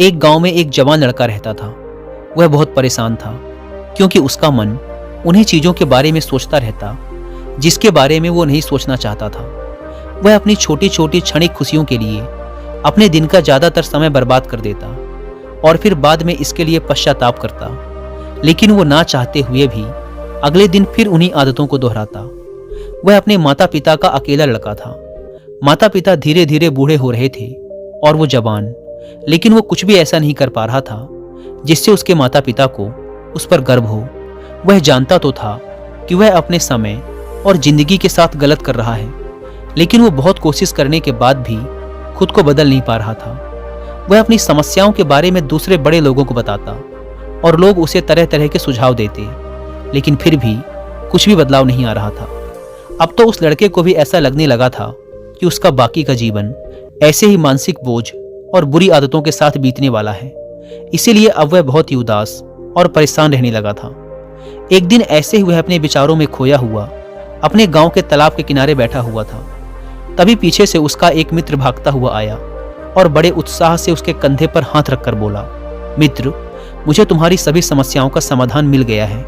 एक गांव में एक जवान लड़का रहता था। वह बहुत परेशान था क्योंकि उसका मन उन्हीं चीज़ों के बारे में सोचता रहता जिसके बारे में वो नहीं सोचना चाहता था। वह अपनी छोटी छोटी क्षणिक खुशियों के लिए अपने दिन का ज़्यादातर समय बर्बाद कर देता और फिर बाद में इसके लिए पश्चाताप करता, लेकिन वो ना चाहते हुए भी अगले दिन फिर उन्हीं आदतों को दोहराता। वह अपने माता पिता का अकेला लड़का था। माता पिता धीरे धीरे बूढ़े हो रहे थे और वो जवान, लेकिन वो कुछ भी ऐसा नहीं कर पा रहा था जिससे उसके माता पिता को उस पर गर्व हो। वह जानता तो था कि वह अपने समय और जिंदगी के साथ गलत कर रहा है, लेकिन वो बहुत कोशिश करने के बाद भी खुद को बदल नहीं पा रहा था। वह अपनी समस्याओं के बारे में दूसरे बड़े लोगों को बताता और लोग उसे तरह तरह के सुझाव देते, लेकिन फिर भी कुछ भी बदलाव नहीं आ रहा था। अब तो उस लड़के को भी ऐसा लगने लगा था कि उसका बाकी का जीवन ऐसे ही मानसिक बोझ और बुरी आदतों के साथ बीतने वाला है। इसीलिए अब वह बहुत ही उदास और परेशान रहने लगा था। एक दिन ऐसे ही वह अपने विचारों में खोया हुआ अपने गांव के तालाब के किनारे बैठा हुआ था। तभी पीछे से उसका एक मित्र भागता हुआ आया और बड़े उत्साह से उसके कंधे पर हाथ रखकर बोला, मित्र, मुझे तुम्हारी सभी समस्याओं का समाधान मिल गया है।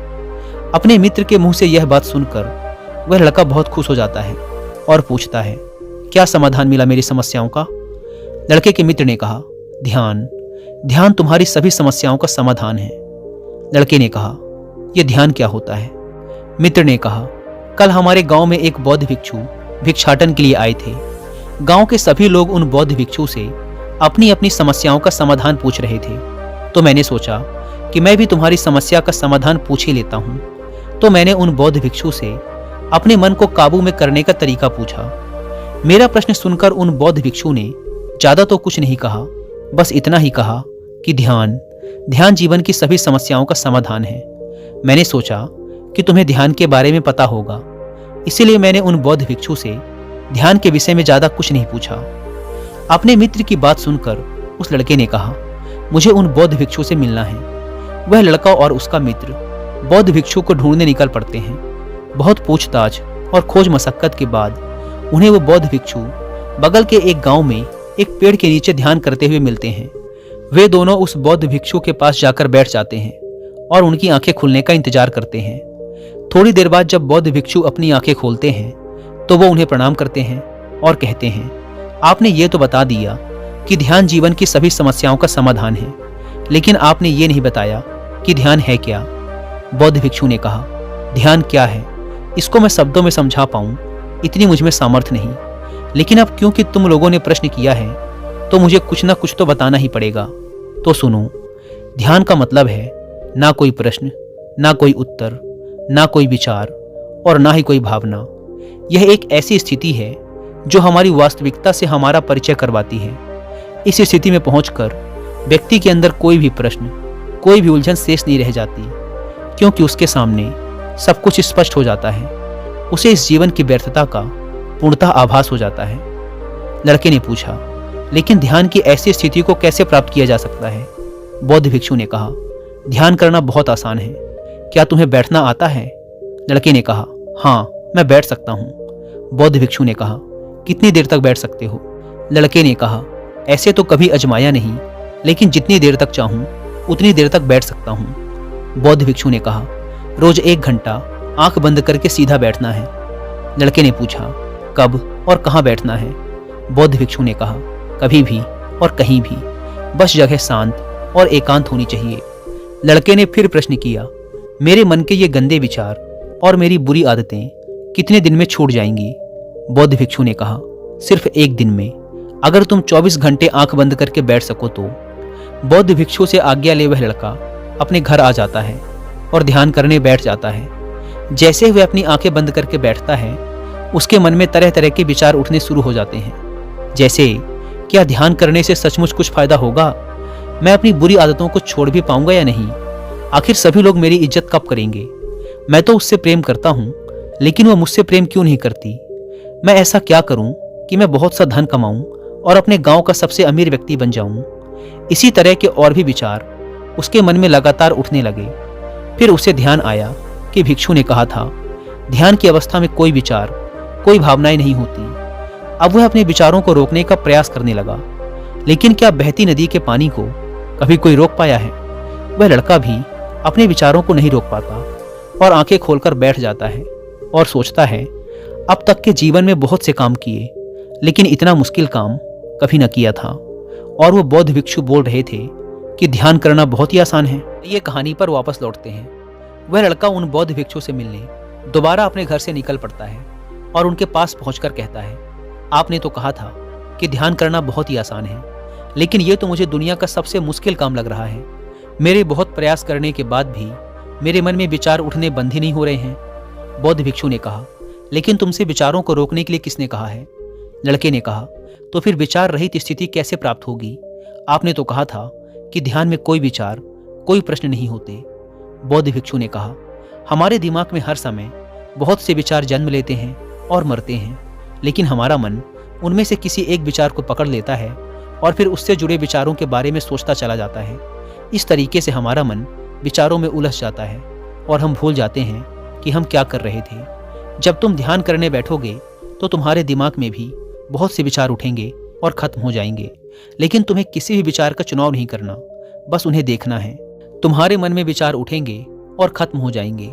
अपने मित्र के मुंह से यह बात सुनकर वह लड़का बहुत खुश हो जाता है और पूछता है, क्या समाधान मिला मेरी समस्याओं का? लड़के के मित्र ने कहा, ध्यान। ध्यान तुम्हारी सभी समस्याओं का समाधान है। लड़के ने कहा, यह ध्यान क्या होता है? मित्र ने कहा, कल हमारे गांव में एक बौद्ध भिक्षु भिक्षाटन के लिए आए थे। गांव के सभी लोग उन बौद्ध भिक्षु से अपनी अपनी समस्याओं का समाधान पूछ रहे थे, तो मैंने सोचा कि मैं भी तुम्हारी समस्या का समाधान पूछ ही लेता हूँ। तो मैंने उन बौद्ध भिक्षु से अपने मन को काबू में करने का तरीका पूछा। मेरा प्रश्न सुनकर उन बौद्ध भिक्षु ने ज्यादा तो कुछ नहीं कहा, बस इतना ही कहा कि ध्यान ध्यान जीवन की सभी समस्याओं का समाधान है। मैंने सोचा कि तुम्हें ध्यान के बारे में पता होगा, इसीलिए मैंने उन बौद्ध भिक्षु से ध्यान के विषय में ज्यादा कुछ नहीं पूछा। अपने मित्र की बात सुनकर उस लड़के ने कहा, मुझे उन बौद्ध भिक्षु से मिलना है। वह लड़का और उसका मित्र बौद्ध भिक्षु को ढूंढने निकल पड़ते हैं। बहुत पूछताछ और खोज मशक्कत के बाद उन्हें वो बौद्ध भिक्षु बगल के एक गांव में एक पेड़ के नीचे ध्यान करते हुए मिलते हैं। वे दोनों उस बौद्ध भिक्षु के पास जाकर बैठ जाते हैं और उनकी आंखें खुलने का इंतजार करते हैं। थोड़ी देर बाद जब बौद्ध भिक्षु अपनी आंखें खोलते हैं तो वो उन्हें प्रणाम करते हैं और कहते हैं, आपने ये तो बता दिया कि ध्यान जीवन की सभी समस्याओं का समाधान है, लेकिन आपने ये नहीं बताया कि ध्यान है क्या। बौद्ध भिक्षु ने कहा, ध्यान क्या है इसको मैं शब्दों में समझा पाऊं इतनी मुझ में सामर्थ्य नहीं, लेकिन अब क्योंकि तुम लोगों ने प्रश्न किया है तो मुझे कुछ ना कुछ तो बताना ही पड़ेगा। तो सुनो, ध्यान का मतलब है ना कोई प्रश्न, ना कोई उत्तर, ना कोई विचार और ना ही कोई भावना। यह एक ऐसी स्थिति है जो हमारी वास्तविकता से हमारा परिचय करवाती है। इस स्थिति में पहुंचकर व्यक्ति के अंदर कोई भी प्रश्न, कोई भी उलझन शेष नहीं रह जाती, क्योंकि उसके सामने सब कुछ स्पष्ट हो जाता है। उसे इस जीवन की व्यर्थता का पूर्णतः आभास हो जाता है। लड़के ने पूछा, लेकिन ध्यान की ऐसी स्थिति को कैसे प्राप्त किया जा सकता है? बौद्ध भिक्षु ने कहा, ध्यान करना बहुत आसान है। क्या तुम्हें बैठना आता है? लड़के ने कहा, हाँ, मैं बैठ सकता हूँ। बौद्ध भिक्षु ने कहा, कितनी देर तक बैठ सकते हो? लड़के ने कहा, ऐसे तो कभी आजमाया नहीं, लेकिन जितनी देर तक चाहूँ उतनी देर तक बैठ सकता हूँ। बौद्ध भिक्षु ने कहा, रोज 1 घंटा आंख बंद करके सीधा बैठना है। लड़के ने पूछा, कब और कहाँ बैठना है? बौद्ध भिक्षु ने कहा, कभी भी और कहीं भी, बस जगह शांत और एकांत होनी चाहिए। लड़के ने फिर प्रश्न किया, मेरे मन के ये गंदे विचार और मेरी बुरी आदतें कितने दिन में छूट जाएंगी? बौद्ध भिक्षु ने कहा, सिर्फ 1 दिन में, अगर तुम 24 घंटे आंख बंद करके बैठ सको तो। बौद्ध भिक्षु से आज्ञा ले वह लड़का अपने घर आ जाता है और ध्यान करने बैठ जाता है। जैसे वह अपनी आंखें बंद करके बैठता है, उसके मन में तरह तरह के विचार उठने शुरू हो जाते हैं, जैसे क्या ध्यान करने से सचमुच कुछ फायदा होगा? मैं अपनी बुरी आदतों को छोड़ भी पाऊंगा या नहीं? आखिर सभी लोग मेरी इज्जत कब करेंगे? मैं तो उससे प्रेम करता हूँ, लेकिन वह मुझसे प्रेम क्यों नहीं करती? मैं ऐसा क्या करूँ कि मैं बहुत सा धन कमाऊँ और अपने गांव का सबसे अमीर व्यक्ति बन जाऊँ? इसी तरह के और भी विचार उसके मन में लगातार उठने लगे। फिर उसे ध्यान आया कि भिक्षु ने कहा था, ध्यान की अवस्था में कोई विचार, कोई भावनाएं नहीं होती। अब वह अपने विचारों को रोकने का प्रयास करने लगा, लेकिन क्या बहती नदी के पानी को कभी कोई रोक पाया है? वह लड़का भी अपने विचारों को नहीं रोक पाता और आंखें खोलकर बैठ जाता है और सोचता है, अब तक के जीवन में बहुत से काम किए, लेकिन इतना मुश्किल काम कभी न किया था। और वो बौद्ध भिक्षु बोल रहे थे कि ध्यान करना बहुत ही आसान है। ये कहानी पर वापस लौटते हैं। वह लड़का उन बौद्ध भिक्षु से मिलने दोबारा अपने घर से निकल पड़ता है और उनके पास पहुंचकर कहता है, आपने तो कहा था कि ध्यान करना बहुत ही आसान है, लेकिन ये तो मुझे दुनिया का सबसे मुश्किल काम लग रहा है। मेरे बहुत प्रयास करने के बाद भी मेरे मन में विचार उठने बंद ही नहीं हो रहे हैं। बौद्ध भिक्षु ने कहा, लेकिन तुमसे विचारों को रोकने के लिए किसने कहा है? लड़के ने कहा, तो फिर विचार रहित स्थिति कैसे प्राप्त होगी? आपने तो कहा था कि ध्यान में कोई विचार, कोई प्रश्न नहीं होते। बौद्ध भिक्षु ने कहा, हमारे दिमाग में हर समय बहुत से विचार जन्म लेते हैं और मरते हैं, लेकिन हमारा मन उनमें से किसी एक विचार को पकड़ लेता है और फिर उससे जुड़े विचारों के बारे में सोचता चला जाता है। इस तरीके से हमारा मन विचारों में उलझ जाता है और हम भूल जाते हैं कि हम क्या कर रहे थे। जब तुम ध्यान करने बैठोगे तो तुम्हारे दिमाग में भी बहुत से विचार उठेंगे और खत्म हो जाएंगे, लेकिन तुम्हें किसी भी विचार का चुनाव नहीं करना, बस उन्हें देखना है। तुम्हारे मन में विचार उठेंगे और खत्म हो जाएंगे।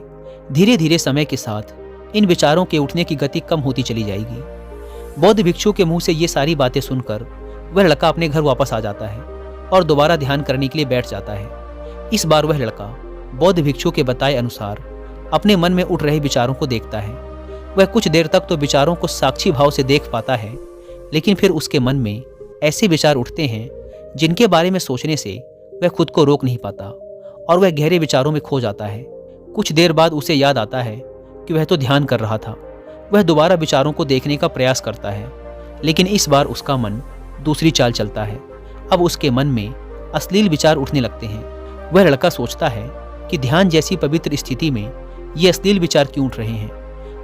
धीरे धीरे समय के साथ इन विचारों के उठने की गति कम होती चली जाएगी। बौद्ध भिक्षु के मुंह से ये सारी बातें सुनकर वह लड़का अपने घर वापस आ जाता है और दोबारा ध्यान करने के लिए बैठ जाता है। इस बार वह लड़का बौद्ध भिक्षु के बताए अनुसार अपने मन में उठ रहे विचारों को देखता है। वह कुछ देर तक तो विचारों को साक्षी भाव से देख पाता है, लेकिन फिर उसके मन में ऐसे विचार उठते हैं जिनके बारे में सोचने से वह खुद को रोक नहीं पाता और वह गहरे विचारों में खो जाता है। कुछ देर बाद उसे याद आता है कि वह तो ध्यान कर रहा था। वह दोबारा विचारों को देखने का प्रयास करता है, लेकिन इस बार उसका मन दूसरी चाल चलता है। अब उसके मन में अश्लील विचार उठने लगते हैं। वह लड़का सोचता है कि ध्यान जैसी पवित्र स्थिति में ये अश्लील विचार क्यों उठ रहे हैं।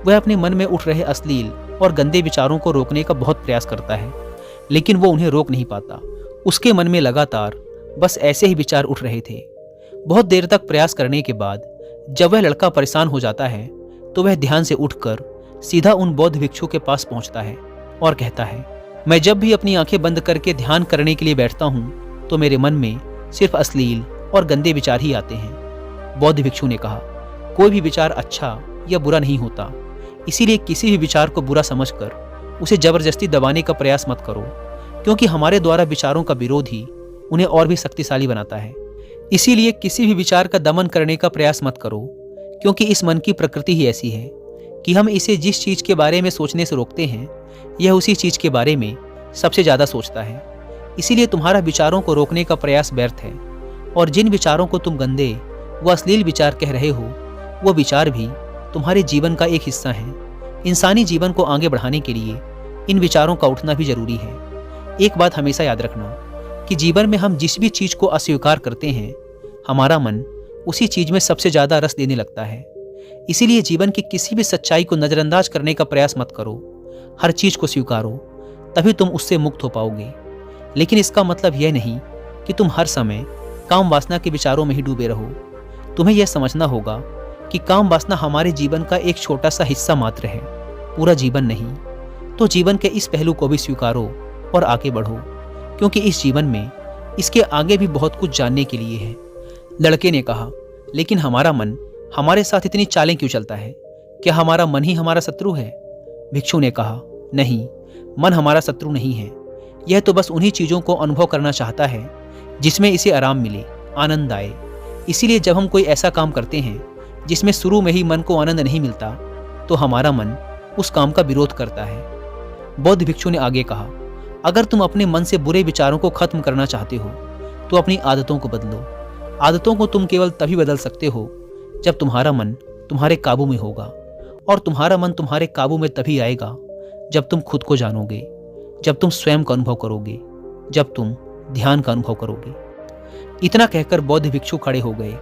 वह अपने मन में उठ रहे अश्लील और गंदे विचारों को रोकने का बहुत प्रयास करता है, लेकिन वो उन्हें रोक नहीं पाता। उसके मन में लगातार बस ऐसे ही विचार उठ रहे थे। बहुत देर तक प्रयास करने के बाद जब वह लड़का परेशान हो जाता है तो वह ध्यान से उठकर सीधा उन बौद्ध भिक्षु के पास पहुंचता है और कहता है, मैं जब भी अपनी आंखें बंद करके ध्यान करने के लिए बैठता हूं तो मेरे मन में सिर्फ अश्लील और गंदे विचार ही आते हैं। बौद्ध भिक्षु ने कहा, कोई भी विचार अच्छा या बुरा नहीं होता, इसीलिए किसी भी विचार को बुरा समझकर उसे जबरदस्ती दबाने का प्रयास मत करो, क्योंकि हमारे द्वारा विचारों का विरोध ही उन्हें और भी शक्तिशाली बनाता है। इसीलिए किसी भी विचार का दमन करने का प्रयास मत करो, क्योंकि इस मन की प्रकृति ही ऐसी है कि हम इसे जिस चीज के बारे में सोचने से रोकते हैं, यह उसी चीज के बारे में सबसे ज्यादा सोचता है। इसीलिए तुम्हारा विचारों को रोकने का प्रयास व्यर्थ है, और जिन विचारों को तुम गंदे व अश्लील विचार कह रहे हो, वो विचार भी तुम्हारे जीवन का एक हिस्सा है। इंसानी जीवन को आगे बढ़ाने के लिए इन विचारों का उठना भी जरूरी है। एक बात हमेशा याद रखना कि जीवन में हम जिस भी चीज को अस्वीकार करते हैं, हमारा मन उसी चीज में सबसे ज्यादा रस देने लगता है। इसीलिए जीवन की किसी भी सच्चाई को नजरअंदाज करने का प्रयास मत करो। हर चीज को स्वीकारो, तभी तुम उससे मुक्त हो पाओगे। लेकिन इसका मतलब यह नहीं कि तुम हर समय काम वासना के विचारों में ही डूबे रहो। तुम्हें यह समझना होगा कि काम वासना हमारे जीवन का एक छोटा सा हिस्सा मात्र है, पूरा जीवन नहीं। तो जीवन के इस पहलू को भी स्वीकारो और आगे बढ़ो, क्योंकि इस जीवन में इसके आगे भी बहुत कुछ जानने के लिए है। लड़के ने कहा, लेकिन हमारा मन हमारे साथ इतनी चालें क्यों चलता है? क्या हमारा मन ही हमारा शत्रु है? भिक्षु ने कहा, नहीं, मन हमारा शत्रु नहीं है। यह तो बस उन्हीं चीज़ों को अनुभव करना चाहता है जिसमें इसे आराम मिले, आनंद आए। इसीलिए जब हम कोई ऐसा काम करते हैं जिसमें शुरू में ही मन को आनंद नहीं मिलता, तो हमारा मन उस काम का विरोध करता है। बौद्ध भिक्षु ने आगे कहा, अगर तुम अपने मन से बुरे विचारों को खत्म करना चाहते हो तो अपनी आदतों को बदलो। आदतों को तुम केवल तभी बदल सकते हो जब तुम्हारा मन तुम्हारे काबू में होगा, और तुम्हारा मन तुम्हारे काबू में तभी आएगा जब तुम खुद को जानोगे, जब तुम स्वयं का अनुभव करोगे, जब तुम ध्यान का अनुभव करोगे। इतना कहकर बौद्ध भिक्षु खड़े हो गए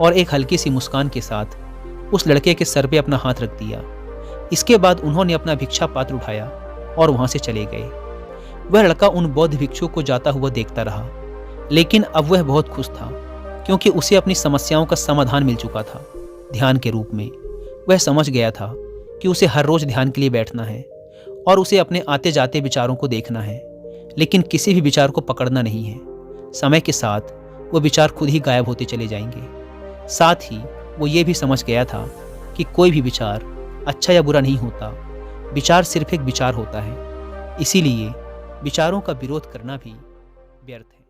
और एक हल्की सी मुस्कान के साथ उस लड़के के सर पे अपना हाथ रख दिया। इसके बाद उन्होंने अपना भिक्षा पात्र उठाया और वहां से चले गए। वह लड़का उन बौद्ध भिक्षु को जाता हुआ देखता रहा, लेकिन अब वह बहुत खुश था, क्योंकि उसे अपनी समस्याओं का समाधान मिल चुका था ध्यान के रूप में। वह समझ गया था कि उसे हर रोज ध्यान के लिए बैठना है और उसे अपने आते जाते विचारों को देखना है, लेकिन किसी भी विचार को पकड़ना नहीं है। समय के साथ वो विचार खुद ही गायब होते चले जाएंगे। साथ ही वो ये भी समझ गया था कि कोई भी विचार अच्छा या बुरा नहीं होता, विचार सिर्फ एक विचार होता है। इसीलिए विचारों का विरोध करना भी व्यर्थ है।